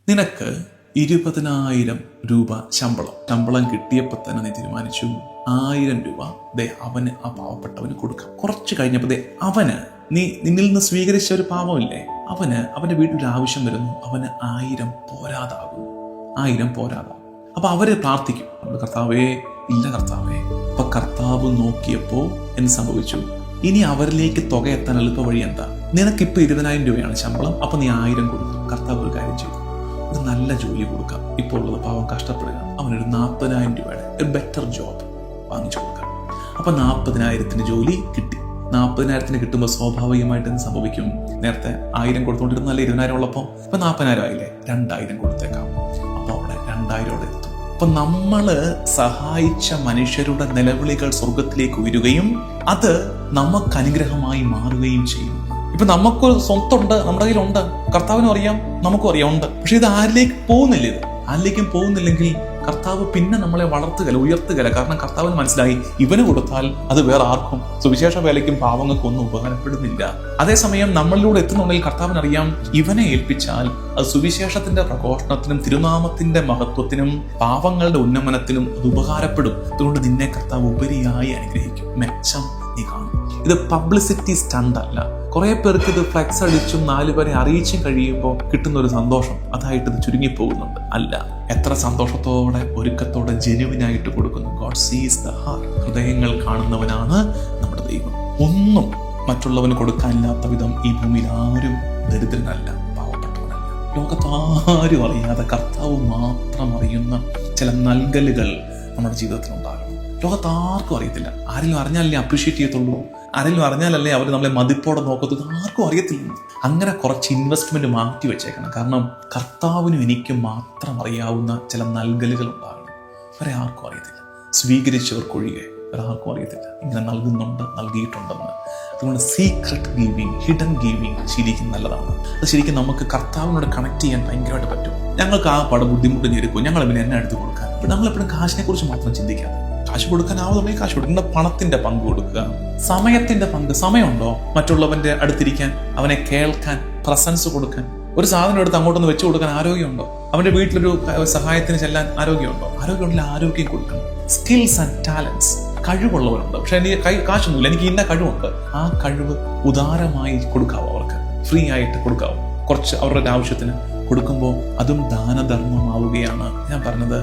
നിനക്ക് 20,000 രൂപ ശമ്പളം കിട്ടിയപ്പോൾ തന്നെ നീ തീരുമാനിച്ചു 1,000 രൂപ അവന് ആ പാവപ്പെട്ടവന് കൊടുക്കാം. കുറച്ച് കഴിഞ്ഞപ്പോൾ അവന് നിന്നിൽ നിന്ന് സ്വീകരിച്ച ഒരു പാവമില്ലേ, അവന്റെ വീട്ടിൽ ആവശ്യം വരുന്നു, അവന് 1,000 പോരാതാകും. അപ്പൊ അവര് പ്രാർത്ഥിക്കും, കർത്താവേ, ഇല്ല കർത്താവേ. അപ്പൊ കർത്താവ് നോക്കിയപ്പോ എന്ത് സംഭവിച്ചു? ഇനി അവരിലേക്ക് തുക എത്താൻ എളുപ്പ വഴി എന്താ? നിനക്കിപ്പോ 20,000 രൂപയാണ് ശമ്പളം, അപ്പൊ നീ 1,000 കൊടുക്കും. കർത്താവ് ഒരു കാര്യം ചെയ്തു, ഒരു നല്ല ജോലി കൊടുക്കാം. ഇപ്പോൾ ഉള്ളത് പാവം കഷ്ടപ്പെടുക, അവനൊരു 40,000 രൂപയുടെ ഒരു ബെറ്റർ ജോബ് വാങ്ങിച്ചു കൊടുക്കാം. അപ്പൊ 40,000 ജോലി കിട്ടി. 40,000 കിട്ടുമ്പോൾ സ്വാഭാവികമായിട്ട് എന്ത് സംഭവിക്കും? നേരത്തെ 1,000 കൊടുത്തുകൊണ്ടിരുന്ന നല്ല 20,000 ഉള്ളപ്പോൾ ഇപ്പൊ 40,000 ആയില്ലേ, 2,000 കൊടുത്തേക്കാം. അപ്പൊ അവിടെ 2,000 എത്തും. അപ്പൊ നമ്മള് സഹായിച്ച മനുഷ്യരുടെ നിലവിളികൾ സ്വർഗത്തിലേക്ക് ഉയരുകയും അത് നമുക്ക് അനുഗ്രഹമായി മാറുകയും ചെയ്യും. ഇപ്പൊ നമുക്കൊരു സ്വത്തുണ്ട്, നമ്മുടെ കയ്യിലുണ്ട്, കർത്താവിനും അറിയാം, നമുക്കും അറിയാം ഉണ്ട്. പക്ഷെ ഇത് ആരിലേക്കും പോകുന്നില്ലെങ്കിൽ കർത്താവ് പിന്നെ നമ്മളെ ഉയർത്തുകയില്ല. കാരണം കർത്താവിന് മനസ്സിലായി, ഇവന് കൊടുത്താൽ അത് വേറെ ആർക്കും, സുവിശേഷ വേലയ്ക്കും പാവങ്ങൾക്കും ഒന്നും ഉപകാരപ്പെടുന്നില്ല. അതേസമയം നമ്മളിലൂടെ എത്തുന്നുണ്ടെങ്കിൽ കർത്താവിന് അറിയാം, ഇവനെ ഏൽപ്പിച്ചാൽ അത് സുവിശേഷത്തിന്റെ പ്രഘോഷണത്തിനും തിരുനാമത്തിന്റെ മഹത്വത്തിനും പാവങ്ങളുടെ ഉന്നമനത്തിനും അത് ഉപകാരപ്പെടും. അതുകൊണ്ട് നിന്നെ കർത്താവ് ഉപരിയായി അനുഗ്രഹിക്കും. മെച്ചം നീ കാണും. ഇത് പബ്ലിസിറ്റി സ്റ്റണ്ട് അല്ല. കുറെ പേർക്ക് ഇത് ഫ്ലെക്സ് അടിച്ചും 4 പേരെ അറിയിച്ചും കഴിയുമ്പോൾ കിട്ടുന്ന ഒരു സന്തോഷം, അതായിട്ട് ഇത് ചുരുങ്ങിപ്പോകുന്നുണ്ട്. അല്ല, എത്ര സന്തോഷത്തോടെ ഒരുക്കത്തോടെ ജെനുവിനായിട്ട് കൊടുക്കുന്നു. ഗോഡ് സീസ് ദ ഹാർട്ട്. ഹൃദയങ്ങൾ കാണുന്നവനാണ് നമ്മുടെ ദൈവം. ഒന്നും മറ്റുള്ളവന് കൊടുക്കാനില്ലാത്ത വിധം ഈ ഭൂമിയിൽ ആരും ദരിദ്രനല്ല, പാവപ്പെട്ടവനല്ല. ലോകത്താരും അറിയാതെ കർത്താവ് മാത്രം അറിയുന്ന ചില നൽകലുകൾ നമ്മുടെ ജീവിതത്തിൽ ഉണ്ടാകണം. ലോകത്താർക്കും അറിയത്തില്ല. ആരെങ്കിലും അറിഞ്ഞാലല്ലേ അപ്രീഷിയേറ്റ് ചെയ്യത്തുള്ളൂ, ആരെങ്കിലും അറിഞ്ഞാലല്ലേ അവർ നമ്മളെ മതിപ്പോടെ നോക്കത്തുള്ളൂ. ആർക്കും അറിയത്തില്ല. അങ്ങനെ കുറച്ച് ഇൻവെസ്റ്റ്മെന്റ് മാറ്റി വെച്ചേക്കണം. കാരണം കർത്താവിനും എനിക്കും മാത്രം അറിയാവുന്ന ചില നൽകലുകൾ ഉണ്ടാകണം. വേറെ ആർക്കും അറിയത്തില്ല. സ്വീകരിച്ചവർക്കൊഴികെ വേറെ ആർക്കും അറിയത്തില്ല ഇങ്ങനെ നൽകിയിട്ടുണ്ടെന്ന്. അതുകൊണ്ട് സീക്രട്ട് ഗീവിങ്, ഹിഡൻ ഗീവിങ് ശരിക്കും നല്ലതാണ്. അത് ശരിക്കും നമുക്ക് കർത്താവിനോട് കണക്ട് ചെയ്യാൻ ഭയങ്കരമായിട്ട് പറ്റും. ഞങ്ങൾക്ക് ആ ബുദ്ധിമുട്ട് ഞെരുക്കും, ഞങ്ങൾ പിന്നെ എന്നെ എടുത്ത് കൊടുക്കാൻ. അപ്പൊ നമ്മളെപ്പോഴും കാശിനെ കുറിച്ച് മാത്രം ചിന്തിക്കാതെ, കാശ് കൊടുക്കാനാവുന്നുണ്ടെങ്കിൽ കാശ് കൊടുക്കേണ്ട, പണത്തിന്റെ പങ്ക് കൊടുക്കുക, സമയത്തിന്റെ പങ്ക്. സമയമുണ്ടോ മറ്റുള്ളവന്റെ അടുത്തിരിക്കാൻ, അവനെ കേൾക്കാൻ, പ്രസൻസ് കൊടുക്കാൻ? ഒരു സാധനം എടുത്ത് അങ്ങോട്ടൊന്ന് വെച്ചു കൊടുക്കാൻ ആരോഗ്യമുണ്ടോ? അവന്റെ വീട്ടിലൊരു സഹായത്തിന് ചെല്ലാൻ ആരോഗ്യമുണ്ടോ? ആരോഗ്യമുണ്ടെങ്കിൽ ആരോഗ്യം കൊടുക്കണം. സ്കിൽസ് ആൻഡ് ടാലൻസ്, കഴിവുള്ളവരുണ്ട്. പക്ഷെ എനിക്ക് കാശൊന്നുമില്ല, എനിക്ക് ഇന്ന കഴിവുണ്ട്. ആ കഴിവ് ഉദാരമായി കൊടുക്കാവോ, അവർക്ക് ഫ്രീ ആയിട്ട് കൊടുക്കാവോ? കുറച്ച് അവരുടെ ആവശ്യത്തിന് കൊടുക്കുമ്പോൾ അതും ദാനധർമ്മമാവുകയാണ്. ഞാൻ പറഞ്ഞത്,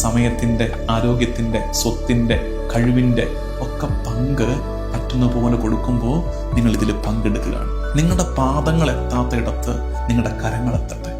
സമയത്തിന്റെ, ആരോഗ്യത്തിന്റെ, സ്വത്തിന്റെ, കഴിവിന്റെ ഒക്കെ പങ്ക് പറ്റുന്ന പോലെ കൊടുക്കുമ്പോൾ നിങ്ങൾ ഇതിൽ പങ്കെടുക്കുകയാണ്. നിങ്ങളുടെ പാദങ്ങൾ എത്താത്ത ഇടത്ത് നിങ്ങളുടെ കരങ്ങൾ എത്തട്ടെ.